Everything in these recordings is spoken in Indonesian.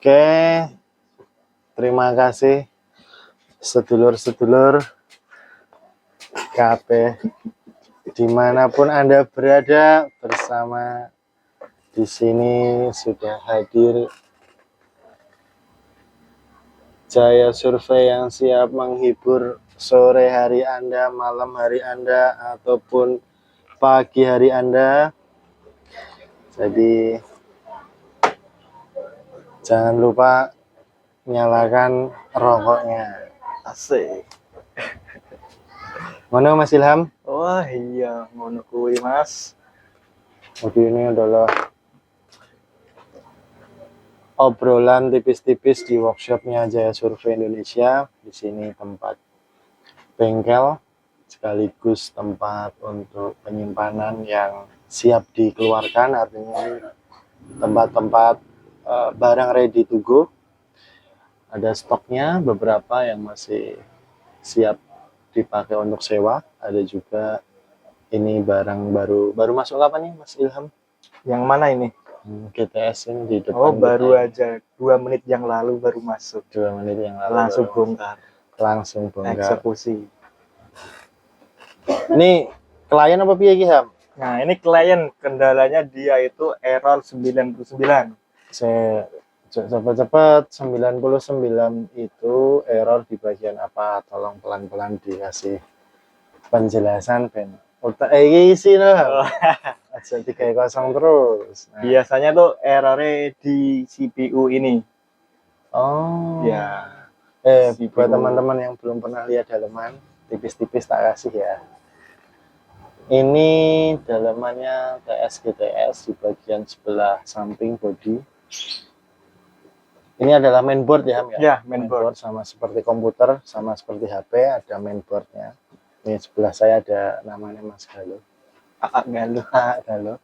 Oke, terima kasih sedulur-sedulur KB dimanapun Anda berada, bersama di sini sudah hadir Jaya Survei yang siap menghibur sore hari Anda, malam hari Anda, ataupun pagi hari Anda. Jadi jangan lupa nyalakan rokoknya. Asik. Mana Mas Ilham? Wah iya, ngono kuwi Mas. Jadi ini adalah obrolan tipis-tipis di workshopnya Jaya Survei Indonesia. Di sini tempat bengkel sekaligus tempat untuk penyimpanan yang siap dikeluarkan, artinya ini tempat-tempat barang ready to go. Ada stoknya beberapa yang masih siap dipakai untuk sewa, ada juga ini barang baru masuk kapan nih Mas Ilham? Yang mana ini? GTS ini di depan. Oh baru aja 2 menit yang lalu baru masuk. 2 menit yang lalu Langsung baru bongkar. langsung bongkar. Eksekusi. Ini klien apa piye iki, Ham? Nah ini klien, kendalanya dia itu error 99. Saya cepet-cepet 99 itu error di bagian apa? Tolong pelan-pelan dikasih penjelasan Ben. Otak iki isi lah. Aja 30 terus. Nah. Biasanya tuh errornya di CPU ini. Oh. Ya. Buat teman-teman yang belum pernah lihat daleman, tipis-tipis tak kasih ya. Ini dalamannya TS GTS di bagian sebelah samping body. Ini adalah mainboard ya, Ham ya? Ya, mainboard. Sama seperti komputer, sama seperti HP, ada mainboardnya. Ini sebelah saya ada namanya Mas Galuh. Galuh.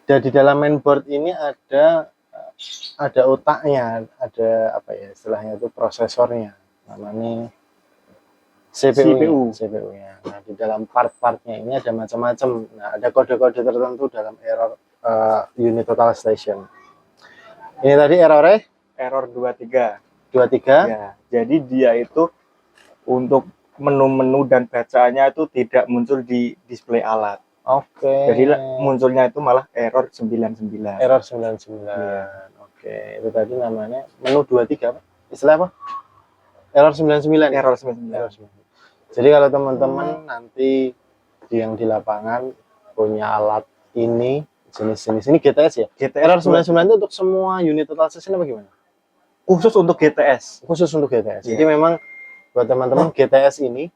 Dan di dalam mainboard ini ada otaknya, ada apa ya istilahnya itu prosesornya, namanya CPU-nya. Nah, di dalam part-partnya ini ada macam-macam. Nah, ada kode-kode tertentu dalam error unit total station. Ini tadi errornya? Error 23. Ya, jadi dia itu untuk menu-menu dan bacaannya itu tidak muncul di display alat. Oke. Jadi munculnya itu malah error 99. Error 99. Ya. Oke, itu tadi namanya menu 23 apa? Istilah apa? Error 99. Error 99. Jadi kalau teman-teman nanti yang di lapangan punya alat ini jenis-jenis ini GTS ya? GTS error 99 itu untuk semua unit total station apa gimana? Khusus untuk GTS. Khusus untuk GTS. Jadi memang buat teman-teman GTS ini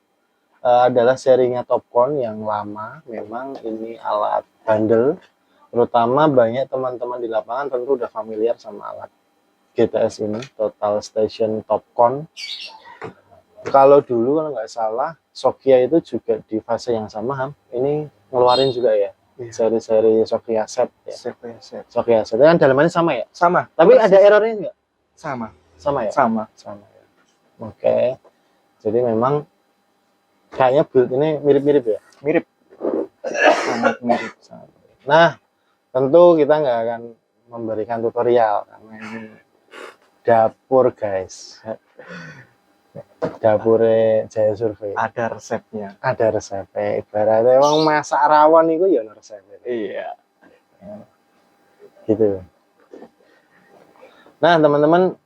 adalah serinya Topcon yang lama. Memang ini alat bandel. Terutama banyak teman-teman di lapangan tentu udah familiar sama alat GTS ini, Total Station Topcon. Kalau dulu kalau nggak salah, Sokia itu juga di fase yang sama, Ham. Ini ngeluarin juga ya, seri-seri Sokia set ya. Sokia set. Kan dalamannya sama ya? Sama. Tapi ada errornya nggak? Sama. Sama ya? Sama ya. Oke. Jadi memang kayaknya build ini mirip-mirip ya? Mirip. Sangat mirip. Nah, tentu kita nggak akan memberikan tutorial karena ini dapur guys. Dapurnya Jaya Survei. Ada resepnya. Ada resepnya. Ibaratnya emang masak rawon itu ya resepnya. Iya. Gitu. Nah teman-teman,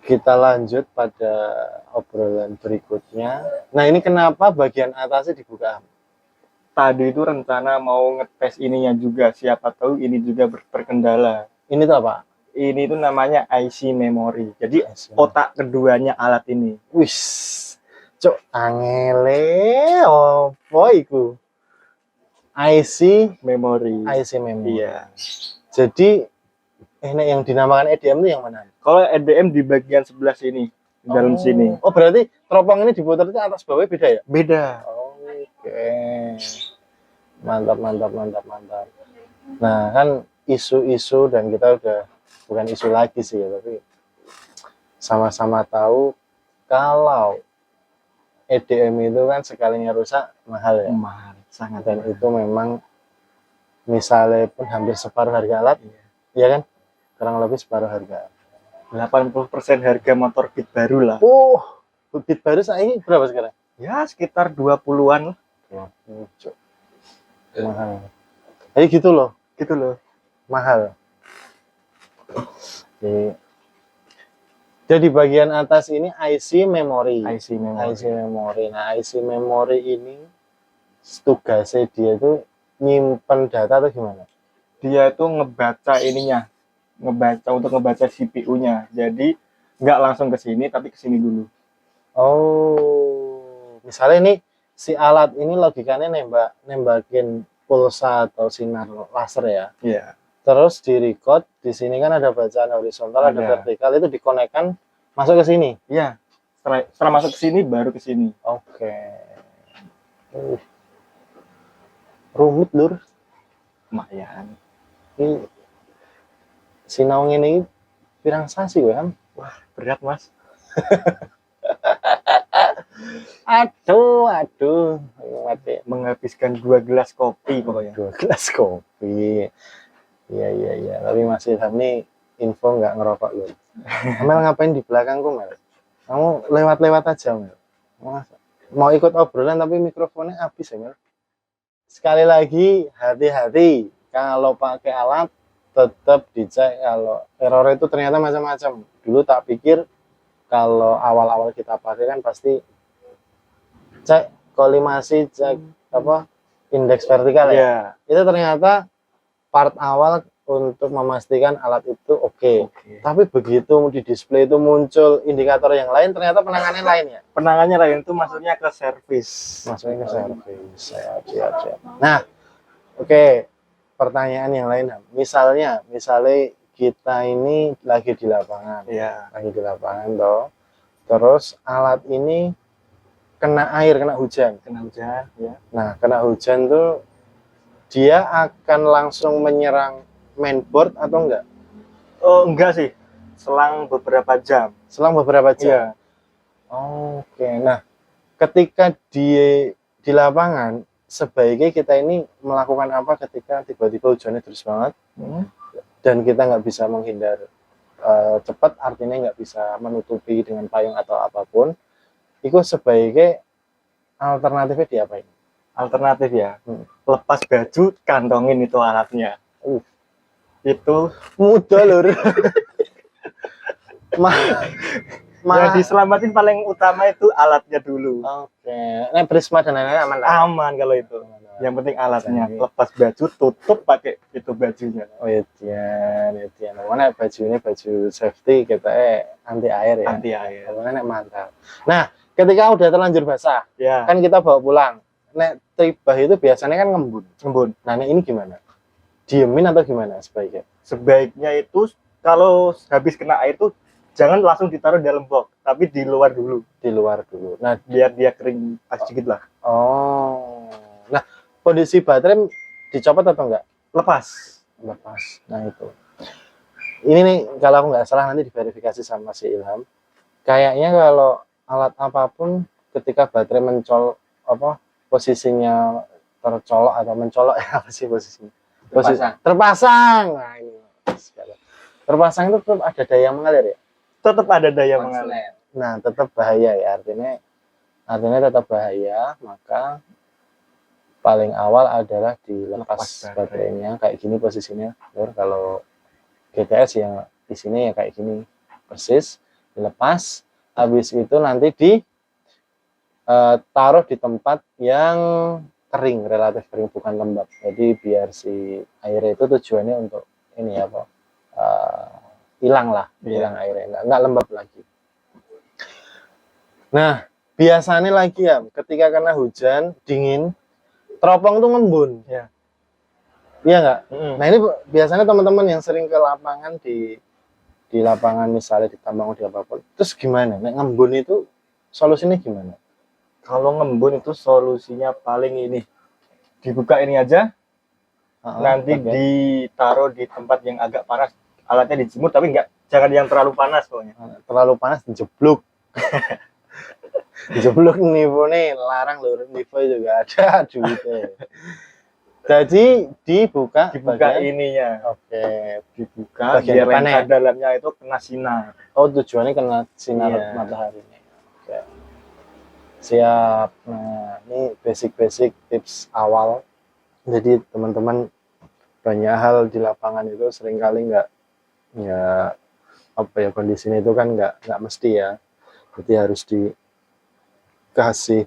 kita lanjut pada obrolan berikutnya. Nah ini kenapa bagian atasnya dibuka? Tadi itu rencana mau ngetes ininya juga. Siapa tahu ini juga berkendala. Ini tuh apa? Ini tuh namanya IC memory. Jadi otak keduanya alat ini. Wis, cok angele apa iku? IC memory. Iya. Jadi ini yang dinamakan EDM itu yang mana? Kalau EDM di bagian sebelah sini, di dalam sini. Oh berarti teropong ini diputar itu atas bawah beda ya? Beda. Oke. Mantap. Nah kan isu-isu dan kita udah bukan isu lagi sih ya, tapi sama-sama tahu kalau EDM itu kan sekalinya rusak mahal ya. Mahal, sangat. Dan itu memang misalnya pun hampir separuh harga alat, ya kan? kurang lebih separuh harga. 80% harga motor Beat baru lah. Beat baru ini berapa sekarang? Ya sekitar 20-an lah. Cuk. Mahal. Jadi gitu loh, Gitu loh. mahal. Oke. Jadi bagian atas ini IC memory. IC memory. IC memory. Nah, IC memory ini tugasnya dia itu nyimpen data atau gimana? Dia itu ngebaca ininya. Ngebaca CPU-nya. Jadi nggak langsung ke sini tapi ke sini dulu. Oh, misalnya ini si alat ini logikanya nembakin pulsa atau sinar laser ya. Iya. Terus di record, di sini kan ada bacaan horizontal, ada vertikal, itu dikonekkan masuk ke sini. Iya. Setelah masuk ke sini baru ke sini. Oke. Rumit lur. Lumayan. Ini sinau ini pirang sasi gue kan. Wah, berat Mas. Aduh. Mati. Menghabiskan 2 gelas kopi pokoknya. 2 gelas kopi. Iya. Tapi Mas Ilham nih info nggak ngerokok loh. Mel ngapain di belakangku Mel? Kamu lewat-lewat aja Mel. Mau ikut obrolan tapi mikrofonnya habis ya Mel. Sekali lagi hati-hati kalau pakai alat tetap dicek kalau error itu ternyata macam-macam. Dulu tak pikir kalau awal-awal kita pakai kan pasti cek kolimasi, cek apa indeks vertikal ya. Itu ternyata part awal untuk memastikan alat itu oke. Tapi begitu di display itu muncul indikator yang lain, ternyata penanganannya lain ya. Penanganannya lain itu maksudnya ke servis. Masuknya ke servis. Siap. Nah, oke. Pertanyaan yang lain, misalnya kita ini lagi di lapangan, lagi di lapangan toh. Terus alat ini kena air, kena hujan, ya. Nah, kena hujan tuh dia akan langsung menyerang mainboard atau enggak? Oh, enggak sih. Selang beberapa jam. Iya. Oke. Nah, ketika di lapangan sebaiknya kita ini melakukan apa ketika tiba-tiba hujannya deras banget dan kita nggak bisa menghindar cepat, artinya nggak bisa menutupi dengan payung atau apapun, itu sebaiknya alternatifnya diapain? Alternatif ya, lepas baju, kantongin itu alatnya. Itu mudah lur. Yang diselamatin paling utama itu alatnya dulu. Oke. Nah, Prisma dan lain-lain aman lah. Aman kalau itu. Yang penting alatnya. Lepas baju, tutup pakai itu bajunya. Oh iya. Mana bajunya baju safety kita anti air ya. Anti air. Karena mantap. Nah, ketika udah terlanjur basah, kan kita bawa pulang. Nek tribah itu biasanya kan ngembun. Nah, ini gimana? Diemin atau gimana sebaiknya? Sebaiknya itu kalau habis kena air tuh jangan langsung ditaruh di dalam box, tapi di luar dulu. Nah, biar dia kering sedikit lah. Oh. Nah, kondisi baterai dicopot atau enggak? Lepas. Nah, itu. Ini nih kalau aku nggak salah nanti diverifikasi sama si Ilham. Kayaknya kalau alat apapun ketika baterai posisinya tercolok atau mencolok apa sih posisinya? Terpasang. Nah, ini. Terpasang itu tetap ada daya mengalir ya? Tetap ada daya mengalir. Nah, tetap bahaya ya, artinya tetap bahaya, maka paling awal adalah dilepas baterainya kayak gini posisinya. Kalau GTS yang di sini ya kayak gini persis, dilepas, habis itu nanti taruh di tempat yang kering, relatif kering, bukan lembab. Jadi biar si airnya itu tujuannya untuk ini hilang airnya, nggak lembab lagi. Nah, biasanya lagi ya, ketika kena hujan dingin, teropong tuh ngembun. Iya nggak? Nah, ini biasanya teman-teman yang sering ke lapangan di lapangan misalnya di tambang di apapun, terus gimana? Nah, ngembun itu solusinya gimana? Kalau ngembun itu solusinya paling ini, dibuka ini aja, nanti ditaruh di tempat yang agak panas, alatnya dijemur, tapi jangan yang terlalu panas pokoknya. Terlalu panas dijeblok. Dijeblok nih larang lho, Nivo juga ada duitnya. Jadi dibuka bagian- ininya, Oke. dibuka Bagian biar depannya lensa dalamnya itu kena sinar. Oh, tujuannya kena sinar Iya. mataharinya. Oke. Siap. Nah, ini basic-basic tips awal. Jadi teman-teman banyak hal di lapangan itu seringkali nggak apa ya, kondisinya itu kan nggak mesti ya. Jadi harus dikasih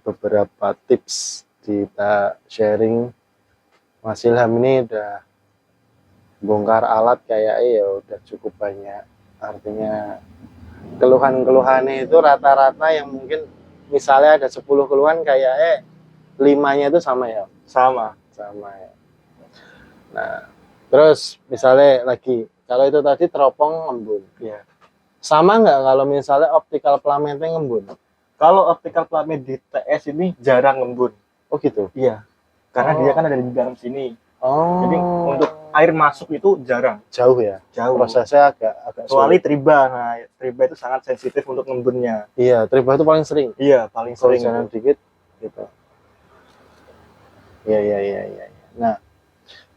beberapa tips, kita sharing. Mas Ilham ini udah bongkar alat kayak ya udah cukup banyak. Artinya keluhan-keluhannya itu rata-rata yang mungkin misalnya ada 10 keluhan kayak 5-nya itu sama ya. Sama. Ya. Nah, terus misalnya lagi kalau itu tadi teropong ngembun. Iya. Sama nggak kalau misalnya optical plametnya ngembun? Kalau optical plate di TS ini jarang ngembun. Oh gitu. Iya. Karena dia kan ada di dalam sini. Oh. Jadi untuk air masuk itu jarang. Jauh ya. Jauh. Prosesnya agak Kecuali sulit. triba. Nah, triba itu sangat sensitif untuk ngembunnya. Iya, triba itu paling sering. Iya, paling Kalau sering. jalan dikit gitu. Iya. Nah,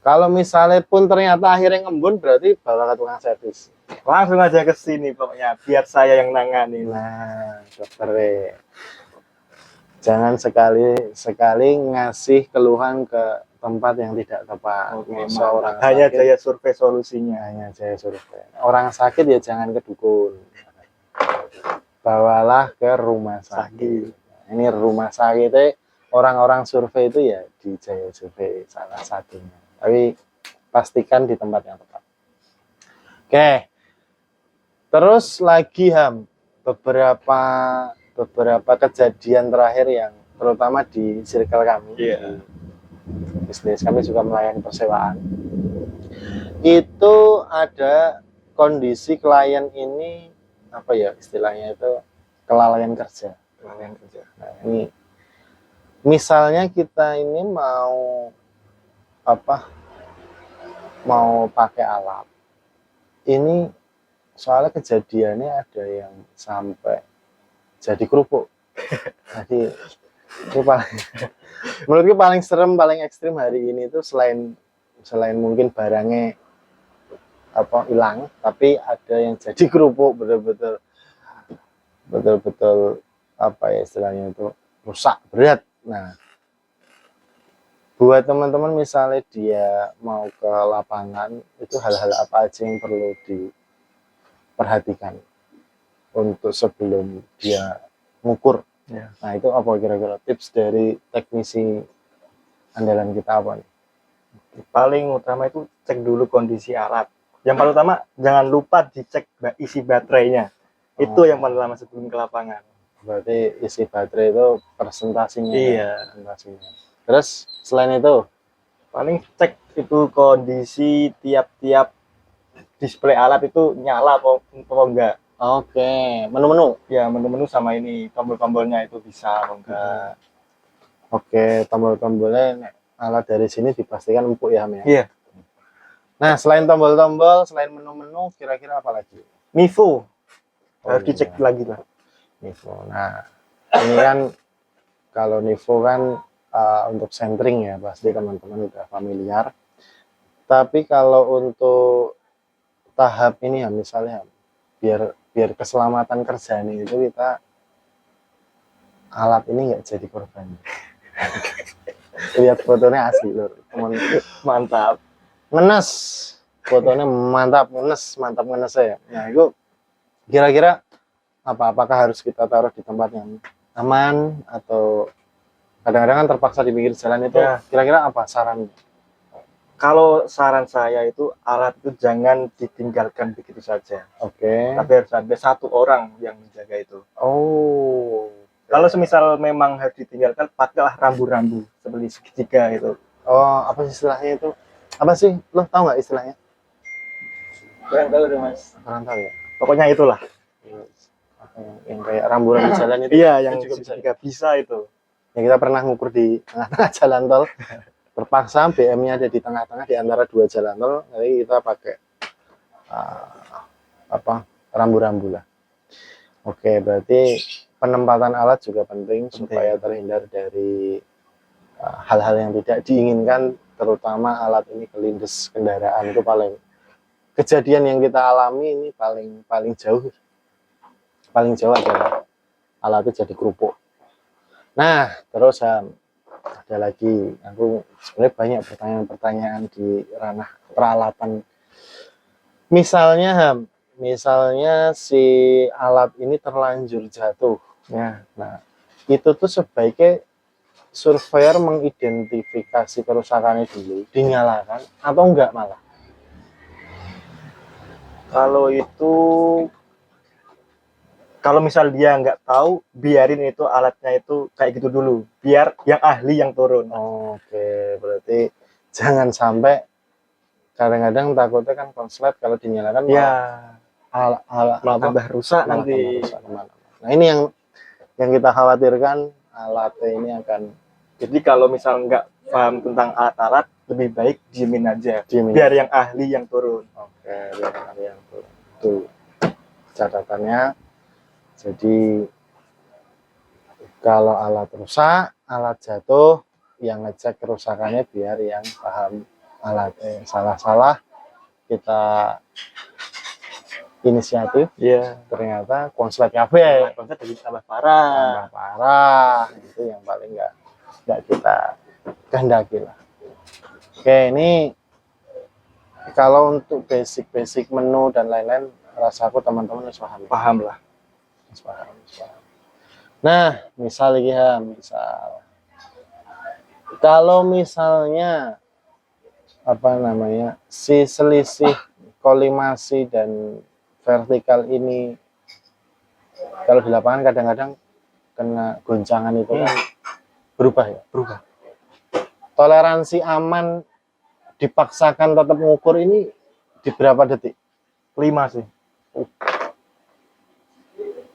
kalau misalnya pun ternyata akhirnya ngembun, berarti bawa ke tukang servis. Langsung aja ke sini pokoknya, biar saya yang nangani. Nah, dokter, jangan sekali-sekali ngasih keluhan ke tempat yang tidak tepat. Oke, Seorang hanya sakit, saya survei solusinya. hanya saya survei. Orang sakit ya jangan ke dukun. Bawalah ke rumah sakit. Ini rumah sakitnya orang-orang survei itu ya di Jaya Survei salah satunya. Tapi pastikan di tempat yang tepat. Oke. Terus lagi beberapa kejadian terakhir yang terutama di circle kami, Iya. di bisnis kami juga melayani persewaan. Itu ada kondisi klien ini apa ya istilahnya itu kelalaian kerja. Nah, ini misalnya kita ini mau pakai alat. Ini soalnya kejadiannya ada yang sampai jadi kerupuk. Jadi itu menurutku paling serem, paling ekstrim hari ini itu selain mungkin barangnya hilang, tapi ada yang jadi kerupuk, betul-betul apa ya istilahnya itu rusak berat. Nah, buat teman-teman misalnya dia mau ke lapangan, itu hal-hal apa aja yang perlu diperhatikan untuk sebelum dia ngukur. Ya. Nah, itu apa kira-kira tips dari teknisi andalan kita apa nih? Paling utama itu cek dulu kondisi alat. Yang paling utama jangan lupa dicek isi baterainya. Itu yang paling utama sebelum ke lapangan. Berarti isi baterai itu persentasinya. Iya. Persentasinya. Terus selain itu paling cek itu kondisi tiap-tiap display alat itu nyala apa enggak. Oke, menu-menu. Ya, menu-menu sama ini tombol-tombolnya itu bisa apa enggak. Oke, tombol-tombolnya alat dari sini dipastikan empuk ya, Ham ya. Iya. Nah, selain tombol-tombol, selain menu-menu, kira-kira apa lagi? Nivo. iya. Harus dicek lagi lah. Nivo. Nah, ini kan kalau Nivo kan untuk centering ya, pasti teman-teman udah familiar. Tapi kalau untuk tahap ini ya, misalnya biar keselamatan kerja ini itu kita alat ini nggak jadi korban. Lihat fotonya asli lur, teman. Mantap. Ngenes, fotonya mantap ngenes ya. Nah itu kira-kira apakah harus kita taruh di tempat yang aman atau kadang-kadang kan terpaksa di pinggir jalan itu Ya. Kira-kira apa sarannya? Kalau saran saya itu alat itu jangan ditinggalkan begitu saja. Oke. Tapi harus ada satu orang yang menjaga itu. Oh. Kalau semisal memang harus ditinggalkan, pakailah rambu-rambu seperti segitiga itu. Oh, apa sih istilahnya itu? Apa sih? Lo tau nggak istilahnya? Kurang tahu deh mas. Kurang tahu ya. Pokoknya itulah. Apa yang kayak rambu-rambu jalan itu? Iya, yang juga segitiga bisa itu. Ya kita pernah ngukur di tengah-tengah jalan tol. Terpaksa BM-nya ada di tengah-tengah di antara dua jalan tol. Jadi kita pakai rambu-rambu lah. Oke, berarti penempatan alat juga penting supaya terhindar dari hal-hal yang tidak diinginkan terutama alat ini kelindes kendaraan itu paling kejadian yang kita alami ini paling jauh adalah alatnya jadi kerupuk. Nah, terus ada lagi, aku sebenarnya banyak pertanyaan-pertanyaan di ranah peralatan. Misalnya si alat ini terlanjur jatuh. Ya. Nah, itu tuh sebaiknya surveyor mengidentifikasi kerusakannya dulu, dinyalakan atau enggak malah? Kalau misal dia nggak tahu, biarin itu alatnya itu kayak gitu dulu, biar yang ahli yang turun. Oke, berarti jangan sampai, kadang-kadang takutnya kan konslet kalau dinyalakan Ya, malah tambah rusak malah nanti. tambah rusak kemana-mana. Nah, ini yang kita khawatirkan, alatnya ini akan. Jadi kalau misal nggak paham tentang alat-alat, lebih baik diemin aja, biar yang ahli yang turun. Oke, biar yang ahli yang turun. Itu catatannya. Jadi kalau alat rusak, alat jatuh, yang ngecek kerusakannya biar yang paham alatnya. Salah-salah kita inisiatif, Iya. ternyata konslet kafe Konslet jadi tambah parah. Itu yang paling nggak kita kehendaki lah. Oke, ini kalau untuk basic menu dan lain-lain, rasaku teman-teman harus Paham lah. paham. Nah, misal kalau misalnya si selisih kolimasi dan vertikal ini, kalau di lapangan kadang-kadang kena goncangan itu kan berubah. Toleransi aman dipaksakan tetap mengukur ini di berapa detik? 5 sih.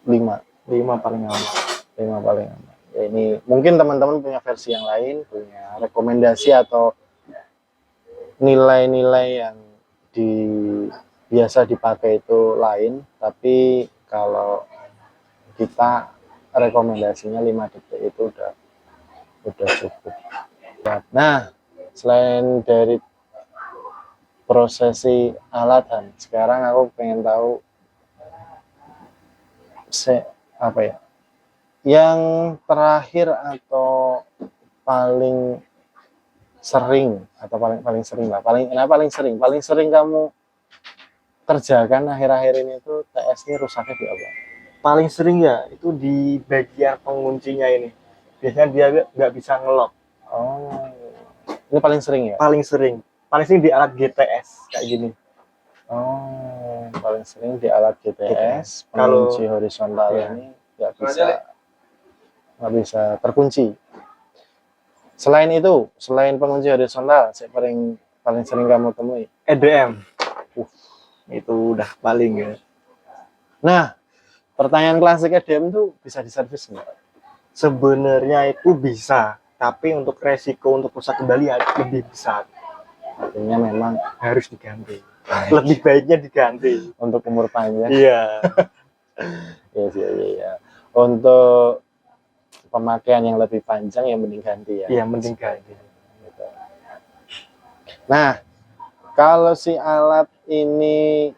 5 paling aman. 5 paling aman. Ya, ini mungkin teman-teman punya versi yang lain, punya rekomendasi atau nilai-nilai yang biasa dipakai itu lain, tapi kalau kita rekomendasinya 5 detik itu udah cukup. Nah, selain dari prosesi alatan, sekarang aku pengen tahu yang terakhir atau paling sering kamu kerjakan akhir-akhir ini tuh TS ini rusaknya di apa? Paling sering ya itu di bagian penguncinya ini. Biasanya dia nggak bisa ngelok. Oh, ini paling sering ya? Paling sering di alat GTS kayak gini. Oh, paling sering di alat GTS. Pengunci horizontal ini nggak bisa terkunci. Selain pengunci horizontal, paling sering kamu temui EDM. Itu udah paling ya. Nah, pertanyaan klasik EDM tuh bisa diservis nggak? Sebenarnya itu bisa, tapi untuk resiko untuk rusak kembali lebih besar. Artinya memang harus diganti. Lebih baiknya diganti untuk umur panjang. Iya. Iya. Untuk pemakaian yang lebih panjang yang mending ganti ya. Iya, mending ganti. Gitu. Nah, kalau si alat ini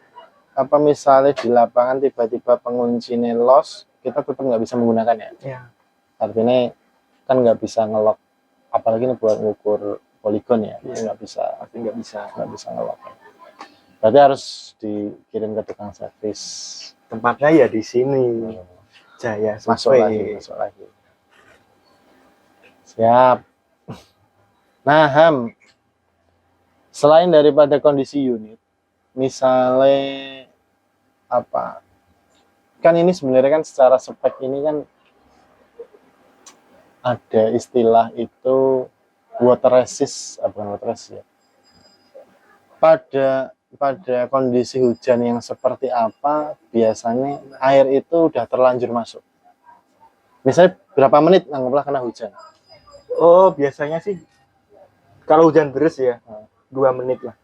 misalnya di lapangan tiba-tiba penguncinya loss, kita tetap nggak bisa menggunakannya. Iya. Artinya kan nggak bisa ngelok, apalagi ini buat ngukur poligon ya, nggak bisa ngelok. Berarti harus dikirim ke tukang servis. Tempatnya ya di sini. Jaya masuk lagi. Siap. Nah, selain daripada kondisi unit, misalnya kan ini sebenarnya kan secara spek ini kan ada istilah itu water resist, bukan water resist ya. Pada kondisi hujan yang seperti apa, biasanya air itu udah terlanjur masuk. Misalnya berapa menit anggaplah kena hujan? Oh, biasanya sih kalau hujan deras ya 2 menit lah.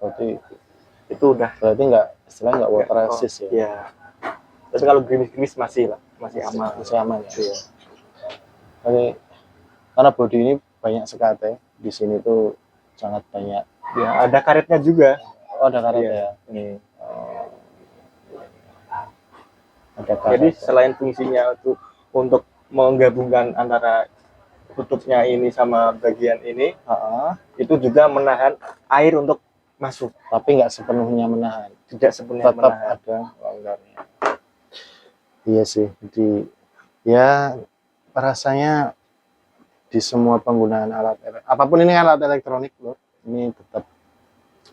Berarti itu udah. Berarti istilahnya nggak water resist ya? Iya. Tapi kalau gerimis-gerimis masih aman. Masih aman ya? Iya. Karena bodi ini banyak sekate. Di sini tuh sangat banyak. Ya, ada karetnya juga. Oh, ada karet Iya. ya. Nih. Oh, ada Jadi karet. selain fungsinya untuk menggabungkan antara tutupnya ini sama bagian ini, Heeh, itu juga menahan air untuk masuk. tapi nggak sepenuhnya menahan. Tidak sepenuhnya Tetap menahan. ada longgarnya. Iya sih, ya rasanya di semua penggunaan apapun ini alat elektronik loh, ini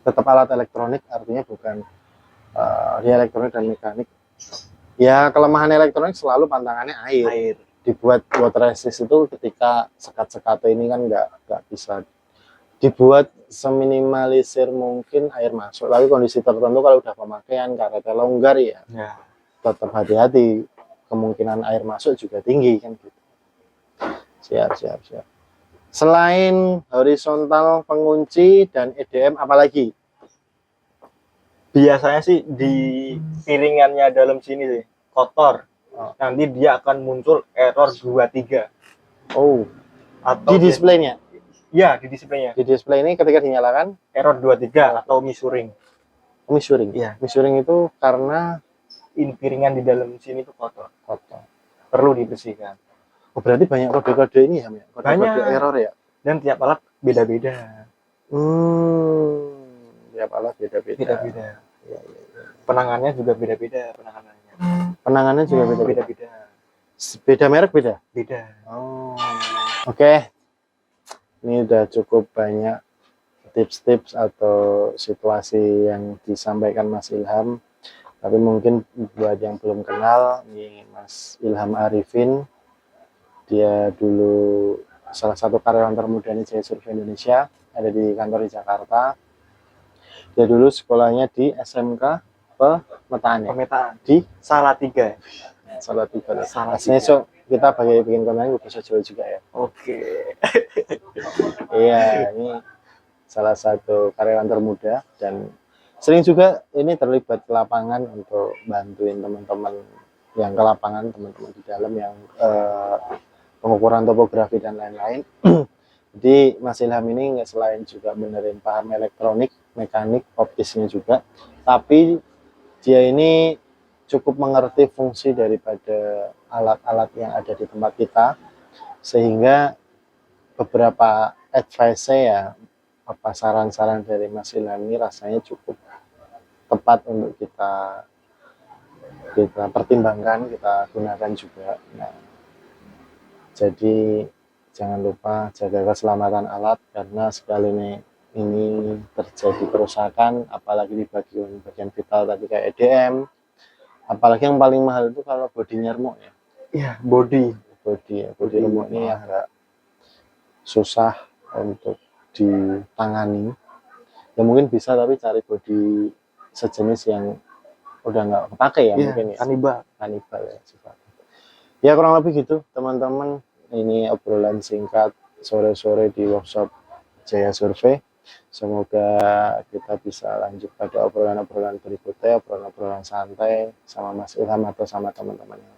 tetap alat elektronik, artinya bukan dia elektronik dan mekanik. Ya kelemahan elektronik selalu pantangannya air. Air. Dibuat water resist itu ketika sekat-sekat ini kan nggak bisa dibuat seminimalisir mungkin air masuk. Tapi kondisi tertentu kalau udah pemakaian karetnya longgar ya Ya. tetap hati-hati, kemungkinan air masuk juga tinggi kan gitu. Siap. Selain horizontal pengunci dan EDM apalagi? Biasanya sih di piringannya dalam sini sih kotor. Oh. Nanti dia akan muncul error 23. Oh, Atau di displaynya? Ya, di displaynya. Di display ini ketika dinyalakan Error 23 atau misuring. misuring. Iya. Misuring itu karena Piringan di dalam sini tuh kotor. kotor. Perlu dibersihkan. Oh, berarti banyak kode-kode ini ya, kode-kode Banyak. error ya? Dan tiap alat beda-beda. Tiap alat beda-beda. Beda-beda. Ya. Penanganannya juga beda-beda penanganannya. Penanganannya juga beda-beda. Beda-beda. Beda merek beda? Beda. Oh. Oke. Ini udah cukup banyak tips-tips atau situasi yang disampaikan Mas Ilham. Tapi mungkin buat yang belum kenal, ini Mas Ilham Arifin. Dia dulu salah satu karyawan termuda di Jaya Survei Indonesia, ada di kantor di Jakarta. Dia dulu sekolahnya di SMK Pemetaan ya? Pemetaan. Di Salatiga. Salatiga. Salatiga. Aslinya so, kita bikin konten bisa jual juga ya. Oke. Iya, ini salah satu karyawan termuda dan sering juga ini terlibat ke lapangan untuk bantuin teman-teman yang ke lapangan, teman-teman di dalam yang pengukuran topografi dan lain-lain. Jadi Mas Ilham ini nggak selain juga benerin paham elektronik, mekanik, optisnya juga, tapi dia ini cukup mengerti fungsi daripada alat-alat yang ada di tempat kita, sehingga beberapa advice ya, apa saran-saran dari Mas Ilham ini rasanya cukup tepat untuk kita pertimbangkan, kita gunakan juga. Nah, jadi jangan lupa jaga keselamatan alat, karena sekali ini terjadi kerusakan, apalagi di bagian vital tadi kayak EDM, apalagi yang paling mahal itu kalau bodinya remuk ya. Iya, body remuk ini agak susah untuk ditangani. Ya mungkin bisa, tapi cari body sejenis yang udah nggak kepake ya, mungkin ya. Kanibal ya sifatnya. Ya kurang lebih gitu teman-teman. Ini obrolan singkat sore-sore di workshop Jaya Survei. Semoga kita bisa lanjut pada obrolan-obrolan berikutnya, obrolan-obrolan santai sama Mas Ilham atau sama teman-temannya.